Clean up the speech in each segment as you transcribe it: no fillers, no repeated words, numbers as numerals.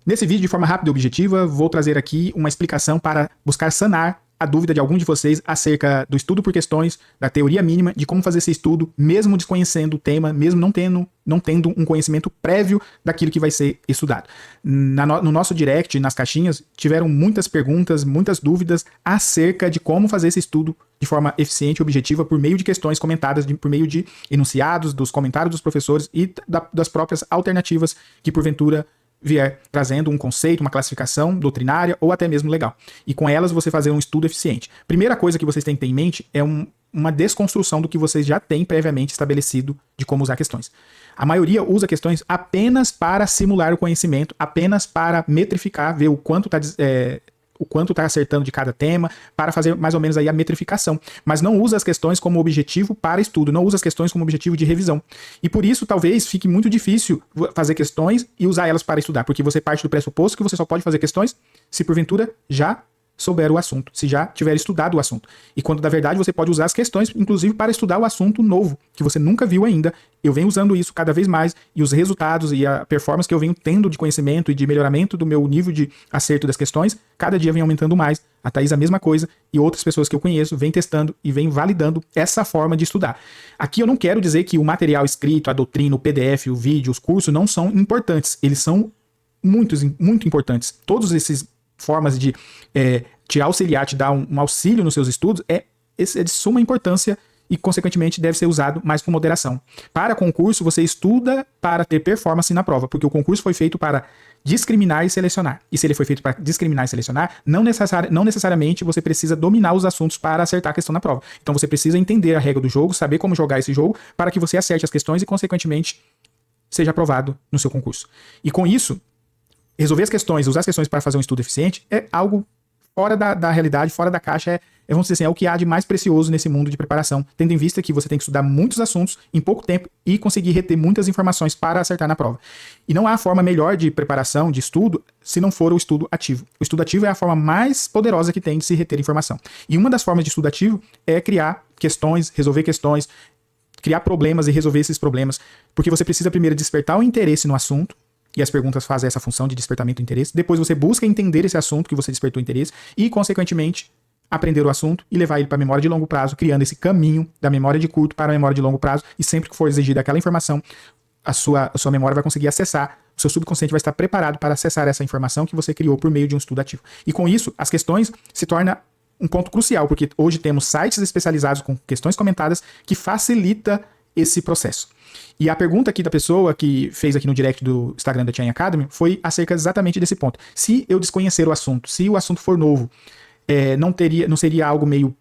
Nesse vídeo, de forma rápida e objetiva, vou trazer aqui uma explicação para buscar sanar a dúvida de algum de vocês acerca do estudo por questões, da teoria mínima, de como fazer esse estudo, mesmo desconhecendo o tema, mesmo não tendo um conhecimento prévio daquilo que vai ser estudado. No nosso direct, nas caixinhas, tiveram muitas perguntas, muitas dúvidas acerca de como fazer esse estudo de forma eficiente e objetiva por meio de questões comentadas, por meio de enunciados, dos comentários dos professores e das próprias alternativas que porventura vier trazendo um conceito, uma classificação doutrinária ou até mesmo legal. E com elas você fazer um estudo eficiente. Primeira coisa que vocês têm que ter em mente é uma desconstrução do que vocês já têm previamente estabelecido de como usar questões. A maioria usa questões apenas para simular o conhecimento, apenas para metrificar, ver o quanto está acertando de cada tema, para fazer mais ou menos aí a metrificação. Mas não usa as questões como objetivo para estudo, não usa as questões como objetivo de revisão. E por isso, talvez, fique muito difícil fazer questões e usar elas para estudar, porque você parte do pressuposto que você só pode fazer questões se porventura já souber o assunto, se já tiver estudado o assunto. E quando, na verdade, você pode usar as questões, inclusive, para estudar o assunto novo, que você nunca viu ainda. Eu venho usando isso cada vez mais, e os resultados e a performance que eu venho tendo de conhecimento e de melhoramento do meu nível de acerto das questões, cada dia vem aumentando mais. A Thaís a mesma coisa, e outras pessoas que eu conheço vêm testando e vêm validando essa forma de estudar. Aqui eu não quero dizer que o material escrito, a doutrina, o PDF, o vídeo, os cursos não são importantes. Eles são muito importantes. Todos esses formas de te auxiliar, te dar um auxílio nos seus estudos, é de suma importância e, consequentemente, deve ser usado mais com moderação. Para concurso, você estuda para ter performance na prova, porque o concurso foi feito para discriminar e selecionar. E se ele foi feito para discriminar e selecionar, não necessariamente você precisa dominar os assuntos para acertar a questão na prova. Então você precisa entender a regra do jogo, saber como jogar esse jogo, para que você acerte as questões e, consequentemente, seja aprovado no seu concurso. E com isso, resolver as questões, usar as questões para fazer um estudo eficiente é algo fora da realidade, fora da caixa, vamos dizer assim, é o que há de mais precioso nesse mundo de preparação, tendo em vista que você tem que estudar muitos assuntos em pouco tempo e conseguir reter muitas informações para acertar na prova. E não há forma melhor de preparação, de estudo, se não for o estudo ativo. O estudo ativo é a forma mais poderosa que tem de se reter informação. E uma das formas de estudo ativo é criar questões, resolver questões, criar problemas e resolver esses problemas, porque você precisa primeiro despertar o interesse no assunto, e as perguntas fazem essa função de despertamento do interesse. Depois você busca entender esse assunto que você despertou interesse e, consequentemente, aprender o assunto e levar ele para a memória de longo prazo, criando esse caminho da memória de curto para a memória de longo prazo. E sempre que for exigida aquela informação, a sua memória vai conseguir acessar, o seu subconsciente vai estar preparado para acessar essa informação que você criou por meio de um estudo ativo. E com isso, as questões se tornam um ponto crucial, porque hoje temos sites especializados com questões comentadas que facilita esse processo. E a pergunta aqui da pessoa que fez aqui no direct do Instagram da Chain Academy foi acerca exatamente desse ponto. Se eu desconhecer o assunto, se o assunto for novo, não seria algo meio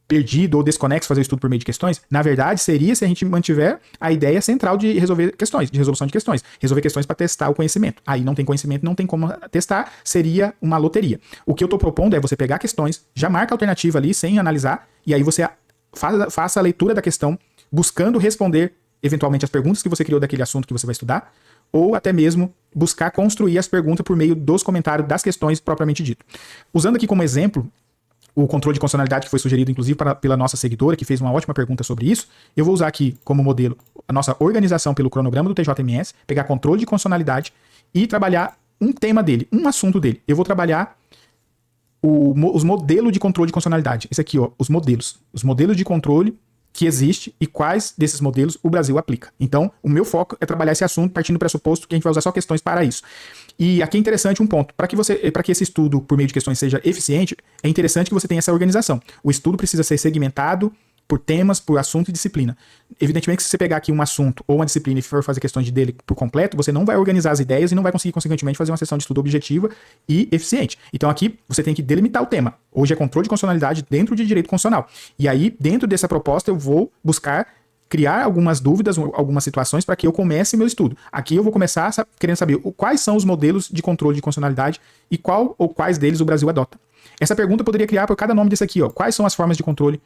perdido ou desconexo fazer o estudo por meio de questões? Na verdade, seria se a gente mantiver a ideia central de resolver questões, de resolução de questões. Resolver questões para testar o conhecimento. Aí não tem conhecimento, não tem como testar, seria uma loteria. O que eu estou propondo é você pegar questões, já marca a alternativa ali sem analisar, e aí você faça a leitura da questão, buscando responder eventualmente as perguntas que você criou daquele assunto que você vai estudar, ou até mesmo buscar construir as perguntas por meio dos comentários das questões propriamente dito. Usando aqui como exemplo o controle de condicionalidade que foi sugerido inclusive pela nossa seguidora, que fez uma ótima pergunta sobre isso, eu vou usar aqui como modelo a nossa organização pelo cronograma do TJMS, pegar controle de condicionalidade e trabalhar um tema dele, um assunto dele. Eu vou trabalhar os modelos de controle de condicionalidade. Esse aqui, ó, os modelos de controle que existe e quais desses modelos o Brasil aplica. Então, o meu foco é trabalhar esse assunto partindo do pressuposto que a gente vai usar só questões para isso. E aqui é interessante um ponto. Para que esse estudo por meio de questões seja eficiente, é interessante que você tenha essa organização. O estudo precisa ser segmentado por temas, por assunto e disciplina. Evidentemente que se você pegar aqui um assunto ou uma disciplina e for fazer questões dele por completo, você não vai organizar as ideias e não vai conseguir, consequentemente, fazer uma sessão de estudo objetiva e eficiente. Então aqui você tem que delimitar o tema. Hoje é controle de constitucionalidade dentro de direito constitucional. E aí, dentro dessa proposta, eu vou buscar criar algumas dúvidas, algumas situações para que eu comece meu estudo. Aqui eu vou começar querendo saber quais são os modelos de controle de constitucionalidade e qual ou quais deles o Brasil adota. Essa pergunta eu poderia criar por cada nome desse aqui, ó. Quais são as formas de controle?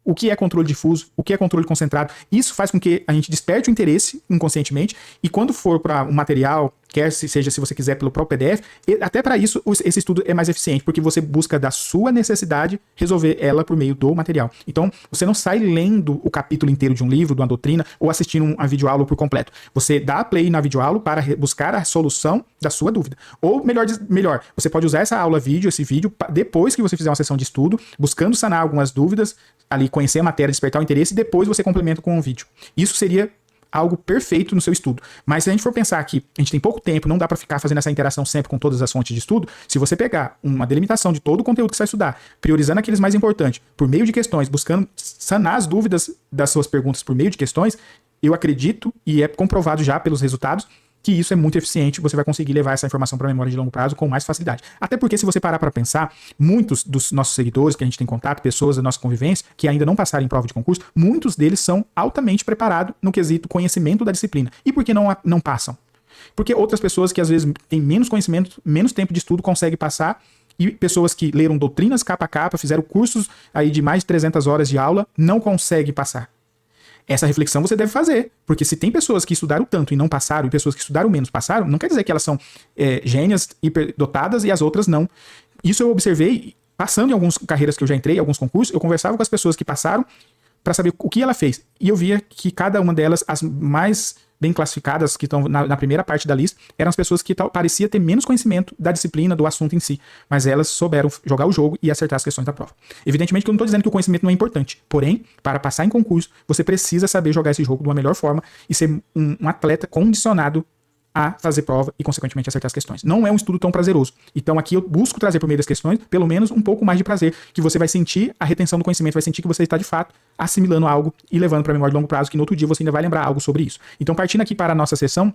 O que é controle difuso, o que é controle concentrado. Isso faz com que a gente desperte o interesse inconscientemente e quando for para um material quer seja se você quiser pelo próprio PDF, e até para isso esse estudo é mais eficiente, porque você busca da sua necessidade resolver ela por meio do material. Então, você não sai lendo o capítulo inteiro de um livro, de uma doutrina, ou assistindo uma videoaula por completo. Você dá play na videoaula para buscar a solução da sua dúvida. Ou melhor, você pode usar essa aula vídeo, esse vídeo, depois que você fizer uma sessão de estudo, buscando sanar algumas dúvidas, ali conhecer a matéria, despertar o interesse, e depois você complementa com um vídeo. Isso seria algo perfeito no seu estudo. Mas se a gente for pensar que a gente tem pouco tempo, não dá para ficar fazendo essa interação sempre com todas as fontes de estudo, se você pegar uma delimitação de todo o conteúdo que você vai estudar, priorizando aqueles mais importantes, por meio de questões, buscando sanar as dúvidas das suas perguntas por meio de questões, eu acredito, e é comprovado já pelos resultados, que isso é muito eficiente, você vai conseguir levar essa informação para a memória de longo prazo com mais facilidade. Até porque, se você parar para pensar, muitos dos nossos seguidores que a gente tem contato, pessoas da nossa convivência, que ainda não passaram em prova de concurso, muitos deles são altamente preparados no quesito conhecimento da disciplina. E por que não passam? Porque outras pessoas que às vezes têm menos conhecimento, menos tempo de estudo, conseguem passar, e pessoas que leram doutrinas capa a capa, fizeram cursos aí de mais de 300 horas de aula, não conseguem passar. Essa reflexão você deve fazer, porque se tem pessoas que estudaram tanto e não passaram, e pessoas que estudaram menos passaram, não quer dizer que elas são gênias, hiperdotadas e as outras não. Isso eu observei passando em algumas carreiras que eu já entrei, alguns concursos, eu conversava com as pessoas que passaram para saber o que ela fez. E eu via que cada uma delas, as mais bem classificadas, que estão na primeira parte da lista, eram as pessoas que parecia ter menos conhecimento da disciplina, do assunto em si, mas elas souberam jogar o jogo e acertar as questões da prova. Evidentemente que eu não estou dizendo que o conhecimento não é importante, porém, para passar em concurso, você precisa saber jogar esse jogo de uma melhor forma e ser um atleta condicionado a fazer prova e, consequentemente, acertar as questões. Não é um estudo tão prazeroso. Então, aqui eu busco trazer por meio das questões, pelo menos um pouco mais de prazer, que você vai sentir a retenção do conhecimento, vai sentir que você está, de fato, assimilando algo e levando para a memória de longo prazo, que no outro dia você ainda vai lembrar algo sobre isso. Então, partindo aqui para a nossa sessão,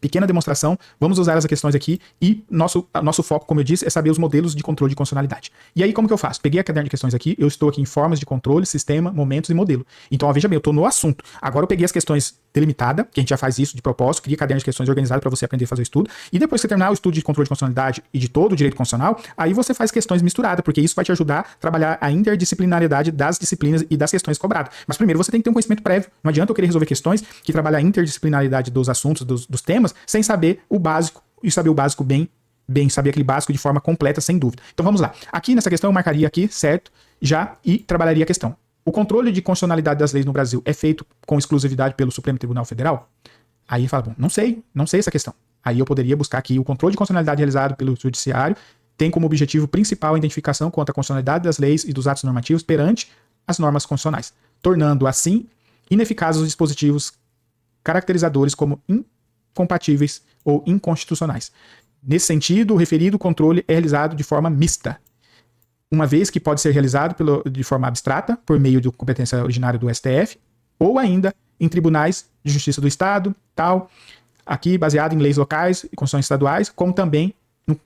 pequena demonstração, vamos usar as questões aqui e nosso foco, como eu disse, é saber os modelos de controle de condicionalidade. E aí, como que eu faço? Peguei a caderno de questões aqui, eu estou aqui em formas de controle, sistema, momentos e modelo. Então, ó, veja bem, eu estou no assunto. Agora eu peguei as questões delimitada, que a gente já faz isso de propósito, cria caderno de questões organizado para você aprender a fazer o estudo, e depois que você terminar o estudo de controle de condicionalidade e de todo o direito constitucional, aí você faz questões misturadas, porque isso vai te ajudar a trabalhar a interdisciplinariedade das disciplinas e das questões cobradas. Mas primeiro você tem que ter um conhecimento prévio, não adianta eu querer resolver questões que trabalham a interdisciplinaridade dos assuntos, dos temas, sem saber o básico, e saber o básico bem, saber aquele básico de forma completa, sem dúvida. Então vamos lá. Aqui nessa questão eu marcaria aqui, certo, já, e trabalharia a questão. O controle de constitucionalidade das leis no Brasil é feito com exclusividade pelo Supremo Tribunal Federal? Aí fala, bom, não sei essa questão. Aí eu poderia buscar aqui o controle de constitucionalidade realizado pelo Judiciário tem como objetivo principal a identificação contra a constitucionalidade das leis e dos atos normativos perante as normas constitucionais, tornando assim ineficazes os dispositivos caracterizadores como incompatíveis ou inconstitucionais. Nesse sentido, o referido controle é realizado de forma mista, uma vez que pode ser realizado de forma abstrata, por meio de competência originária do STF, ou ainda em tribunais de justiça do Estado, tal, aqui baseado em leis locais e constituições estaduais, como também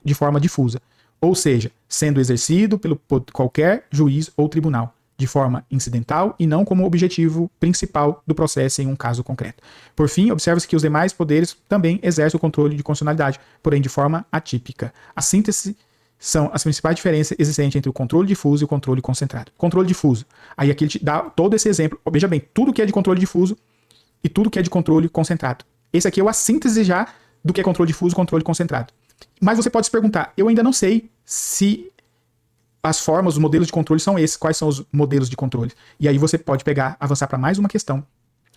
de forma difusa, ou seja, sendo exercido por qualquer juiz ou tribunal, de forma incidental e não como objetivo principal do processo em um caso concreto. Por fim, observa-se que os demais poderes também exercem o controle de constitucionalidade, porém de forma atípica. A síntese são as principais diferenças existentes entre o controle difuso e o controle concentrado. Controle difuso. Aí aqui ele te dá todo esse exemplo. Veja bem, tudo que é de controle difuso e tudo que é de controle concentrado. Esse aqui é a síntese já do que é controle difuso e controle concentrado. Mas você pode se perguntar, eu ainda não sei se as formas, os modelos de controle são esses, quais são os modelos de controle. E aí você pode avançar para mais uma questão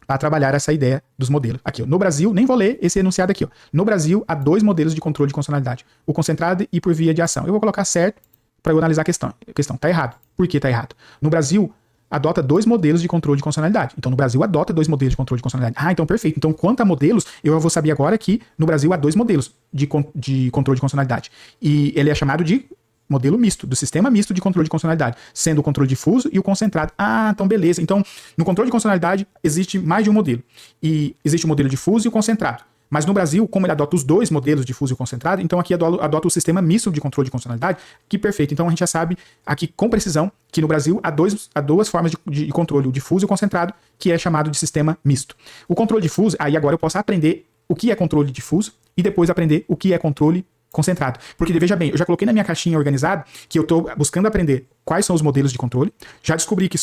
para trabalhar essa ideia dos modelos. Aqui, ó, no Brasil, nem vou ler esse enunciado aqui. Ó. No Brasil, há 2 modelos de controle de constitucionalidade. O concentrado e por via de ação. Eu vou colocar certo para eu analisar a questão. A questão está errado. Por que está errado? No Brasil, adota 2 modelos de controle de constitucionalidade. Então, no Brasil, adota 2 modelos de controle de constitucionalidade. Ah, então perfeito. Então, quanto a modelos, eu vou saber agora que no Brasil há 2 modelos de controle de constitucionalidade. E ele é chamado de modelo misto, do sistema misto de controle de constitucionalidade, sendo o controle difuso e o concentrado. Ah, então beleza. Então, no controle de constitucionalidade, existe mais de um modelo. E existe o modelo difuso e o concentrado. Mas no Brasil, como ele adota os 2 modelos, difuso e concentrado, então aqui adota o sistema misto de controle de constitucionalidade, que perfeito. Então a gente já sabe aqui com precisão que no Brasil há 2 formas de controle, o difuso e o concentrado, que é chamado de sistema misto. O controle difuso, aí agora eu posso aprender o que é controle difuso e depois aprender o que é controle concentrado. Porque, veja bem, eu já coloquei na minha caixinha organizada que eu estou buscando aprender quais são os modelos de controle, já descobri que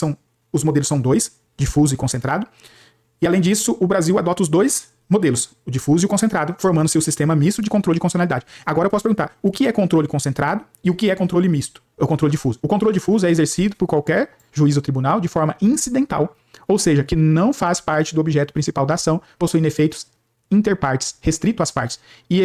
os modelos são 2, difuso e concentrado, e além disso, o Brasil adota os 2 modelos, o difuso e o concentrado, formando-se o sistema misto de controle de constitucionalidade. Agora eu posso perguntar, o que é controle concentrado e o que é controle misto? O controle difuso. O controle difuso é exercido por qualquer juiz ou tribunal de forma incidental, ou seja, que não faz parte do objeto principal da ação, possuindo efeitos interpartes, restrito às partes, e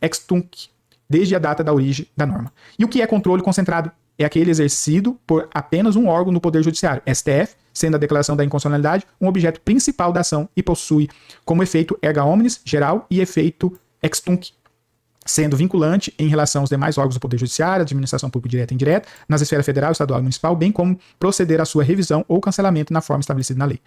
ex tunc, desde a data da origem da norma. E o que é controle concentrado? É aquele exercido por apenas um órgão do Poder Judiciário, STF, sendo a declaração da inconstitucionalidade um objeto principal da ação e possui como efeito erga omnes, geral, e efeito ex tunc, sendo vinculante em relação aos demais órgãos do Poder Judiciário, administração pública direta e indireta, nas esferas federal, estadual e municipal, bem como proceder à sua revisão ou cancelamento na forma estabelecida na lei.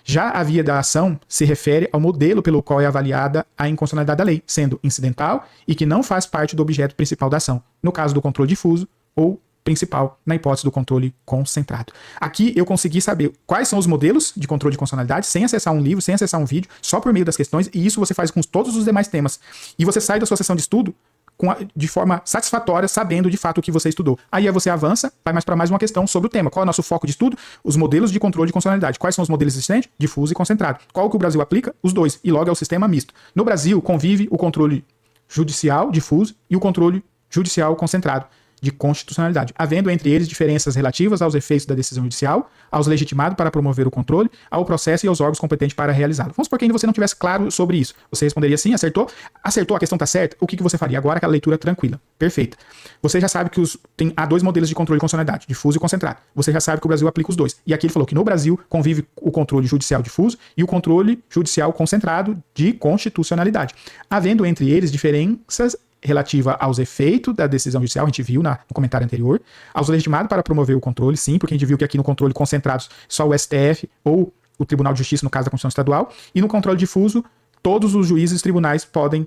Já a via da ação se refere ao modelo pelo qual é avaliada a inconstitucionalidade da lei, sendo incidental e que não faz parte do objeto principal da ação, no caso do controle difuso ou principal, na hipótese do controle concentrado. Aqui eu consegui saber quais são os modelos de controle de constitucionalidade, sem acessar um livro, sem acessar um vídeo, só por meio das questões, e isso você faz com todos os demais temas. E você sai da sua sessão de estudo de forma satisfatória, sabendo de fato o que você estudou. Aí você avança, vai mais para mais uma questão sobre o tema. Qual é o nosso foco de estudo? Os modelos de controle de constitucionalidade. Quais são os modelos existentes? Difuso e concentrado. Qual que o Brasil aplica? Os dois. E logo é o sistema misto. No Brasil, convive o controle judicial difuso e o controle judicial concentrado de constitucionalidade, havendo entre eles diferenças relativas aos efeitos da decisão judicial, aos legitimados para promover o controle, ao processo e aos órgãos competentes para realizá-lo. Vamos supor que ainda você não tivesse claro sobre isso. Você responderia sim, acertou? Acertou, a questão está certa? O que você faria? Agora aquela leitura tranquila, perfeita. Você já sabe que há dois modelos de controle de constitucionalidade, difuso e concentrado. Você já sabe que o Brasil aplica os dois. E aqui ele falou que no Brasil convive o controle judicial difuso e o controle judicial concentrado de constitucionalidade, havendo entre eles diferenças relativa aos efeitos da decisão judicial, a gente viu no comentário anterior, aos legitimados para promover o controle, sim, porque a gente viu que aqui no controle concentrado só o STF ou o Tribunal de Justiça, no caso da Constituição Estadual, e no controle difuso, todos os juízes e tribunais podem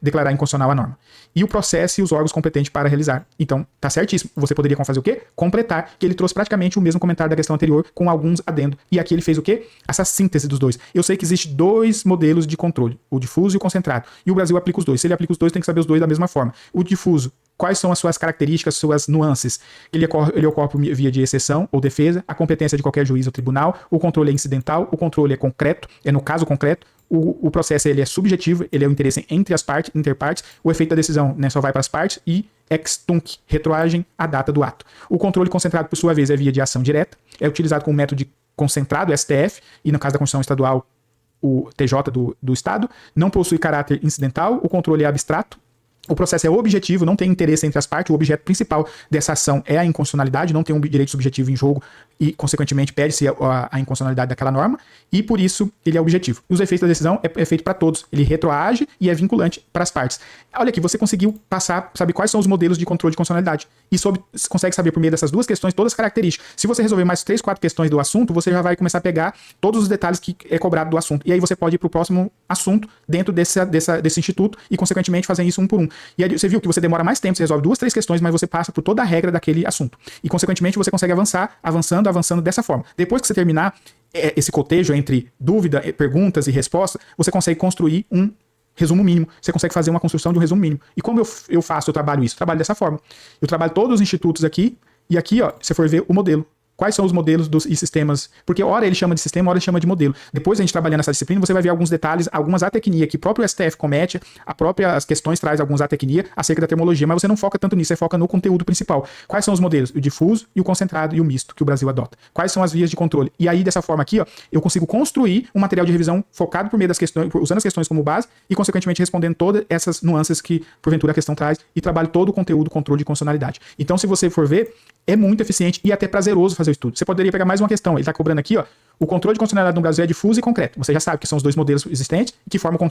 declarar inconstitucional a norma. E o processo e os órgãos competentes para realizar. Então, tá certíssimo. Você poderia fazer o quê? Completar, que ele trouxe praticamente o mesmo comentário da questão anterior, com alguns adendo. E aqui ele fez o quê? Essa síntese dos dois. Eu sei que existe dois modelos de controle, o difuso e o concentrado. E o Brasil aplica os dois. Se ele aplica os dois, tem que saber os dois da mesma forma. O difuso, quais são as suas características, suas nuances? Ele ocorre por via de exceção ou defesa, a competência de qualquer juiz ou tribunal, o controle é incidental, o controle é concreto, é no caso concreto, o processo ele é subjetivo, ele é o interesse entre as partes, interpartes, o efeito da decisão, né, só vai para as partes, e ex tunc, retroagem à data do ato. O controle concentrado, por sua vez, é via de ação direta, é utilizado como método de concentrado, STF, e no caso da Constituição Estadual, o TJ do Estado, não possui caráter incidental, o controle é abstrato, o processo é objetivo, não tem interesse entre as partes, o objeto principal dessa ação é a inconstitucionalidade, não tem um direito subjetivo em jogo e, consequentemente, pede-se a inconstitucionalidade daquela norma, e por isso ele é objetivo. E os efeitos da decisão é feito para todos, ele retroage e é vinculante para as partes. Olha aqui, você conseguiu saber quais são os modelos de controle de constitucionalidade e consegue saber por meio dessas duas questões todas as características. Se você resolver mais 3, 4 questões do assunto, você já vai começar a pegar todos os detalhes que é cobrado do assunto. E aí você pode ir para o próximo assunto dentro desse instituto e, consequentemente, fazer isso um por um. E aí você viu que você demora mais tempo, você resolve 2, 3 questões, mas você passa por toda a regra daquele assunto. E, consequentemente, você consegue avançar, avançando dessa forma. Depois que você terminar esse cotejo entre dúvida, perguntas e respostas, você consegue construir um resumo mínimo. Você consegue fazer uma construção de um resumo mínimo. E como eu trabalho isso? Eu trabalho dessa forma. Eu trabalho todos os institutos aqui, e aqui, ó, se você for ver o modelo. Quais são os modelos e sistemas? Porque hora ele chama de sistema, hora ele chama de modelo. Depois a gente trabalhando nessa disciplina, você vai ver alguns detalhes, algumas atecnias que o próprio STF comete, as questões traz algumas atecnias acerca da terminologia, mas você não foca tanto nisso, você foca no conteúdo principal. Quais são os modelos? O difuso e o concentrado e o misto que o Brasil adota. Quais são as vias de controle? E aí, dessa forma aqui, ó, eu consigo construir um material de revisão focado por meio das questões, usando as questões como base e, consequentemente, respondendo todas essas nuances que, porventura, a questão traz e trabalho todo o conteúdo, controle de constitucionalidade. Então, se você for ver, é muito eficiente e até prazeroso fazer o estudo. Você poderia pegar mais uma questão. Ele está cobrando aqui, ó. O controle de constitucionalidade no Brasil é difuso e concreto. Você já sabe que são os dois modelos existentes que formam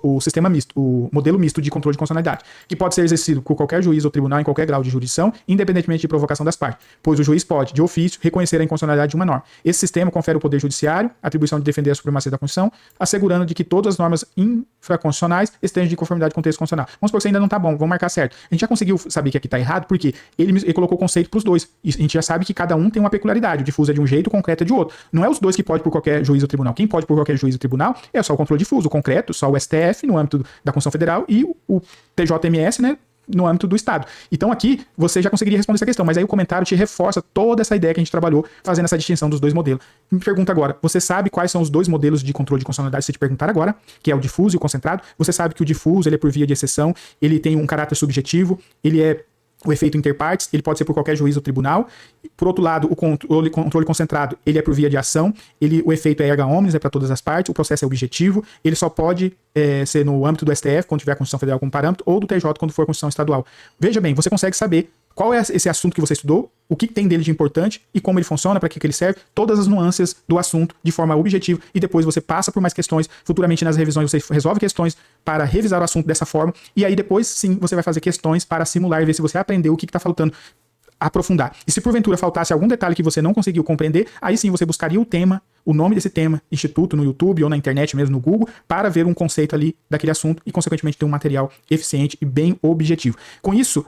o sistema misto, o modelo misto de controle de constitucionalidade, que pode ser exercido por qualquer juiz ou tribunal em qualquer grau de jurisdição, independentemente de provocação das partes, pois o juiz pode, de ofício, reconhecer a inconstitucionalidade de uma norma. Esse sistema confere ao Poder Judiciário a atribuição de defender a supremacia da Constituição, assegurando de que todas as normas infraconstitucionais estejam de conformidade com o texto constitucional. Vamos supor que isso ainda não está bom, vamos marcar certo. A gente já conseguiu saber que aqui está errado, porque ele colocou o conceito para os dois. E a gente já sabe que cada um tem uma peculiaridade. O difuso é de um jeito, o concreto é de outro. Não é os dois que pode por qualquer juiz ou tribunal. Quem pode por qualquer juiz ou tribunal é só o controle difuso, o concreto, só o STF no âmbito da Constituição Federal e o TJMS, né, no âmbito do Estado. Então aqui você já conseguiria responder essa questão, mas aí o comentário te reforça toda essa ideia que a gente trabalhou fazendo essa distinção dos dois modelos. Me pergunta agora, você sabe quais são os dois modelos de controle de constitucionalidade, se te perguntar agora, que é o difuso e o concentrado? Você sabe que o difuso ele é por via de exceção, ele tem um caráter subjetivo, ele é o efeito interpartes, ele pode ser por qualquer juiz ou tribunal. Por outro lado, o controle concentrado, ele é por via de ação, o efeito é erga omnes, é para todas as partes, o processo é objetivo, ele só pode ser no âmbito do STF, quando tiver a Constituição Federal como parâmetro, ou do TJ, quando for a Constituição Estadual. Veja bem, você consegue saber qual é esse assunto que você estudou, o que tem dele de importante e como ele funciona, para que ele serve, todas as nuances do assunto de forma objetiva, e depois você passa por mais questões, futuramente nas revisões você resolve questões para revisar o assunto dessa forma, e aí depois sim você vai fazer questões para simular e ver se você aprendeu o que está faltando aprofundar. E se porventura faltasse algum detalhe que você não conseguiu compreender, aí sim você buscaria o tema, o nome desse tema, instituto no YouTube ou na internet mesmo no Google, para ver um conceito ali daquele assunto e consequentemente ter um material eficiente e bem objetivo. Com isso,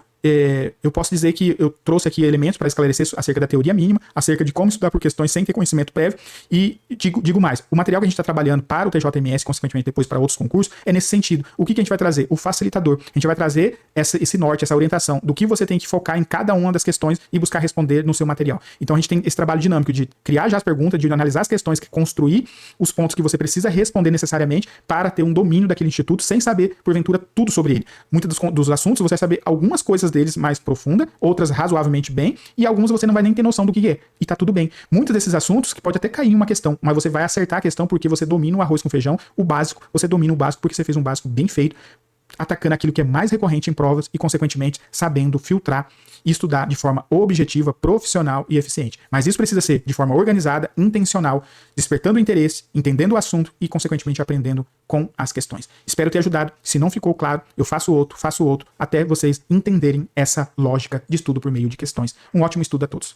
eu posso dizer que eu trouxe aqui elementos para esclarecer acerca da teoria mínima, acerca de como estudar por questões sem ter conhecimento prévio, e digo mais, o material que a gente está trabalhando para o TJMS, consequentemente depois para outros concursos, é nesse sentido. O que a gente vai trazer? O facilitador. A gente vai trazer esse norte, essa orientação do que você tem que focar em cada uma das questões e buscar responder no seu material. Então a gente tem esse trabalho dinâmico de criar já as perguntas, de analisar as questões, construir os pontos que você precisa responder necessariamente para ter um domínio daquele instituto sem saber, porventura, tudo sobre ele. Muitos dos assuntos você vai saber algumas coisas deles mais profunda, outras razoavelmente bem, e alguns você não vai nem ter noção do que é. E tá tudo bem. Muitos desses assuntos que pode até cair em uma questão, mas você vai acertar a questão porque você domina o arroz com feijão, o básico, você domina o básico porque você fez um básico bem feito, atacando aquilo que é mais recorrente em provas e, consequentemente, sabendo filtrar e estudar de forma objetiva, profissional e eficiente. Mas isso precisa ser de forma organizada, intencional, despertando o interesse, entendendo o assunto e, consequentemente, aprendendo com as questões. Espero ter ajudado. Se não ficou claro, eu faço outro, até vocês entenderem essa lógica de estudo por meio de questões. Um ótimo estudo a todos.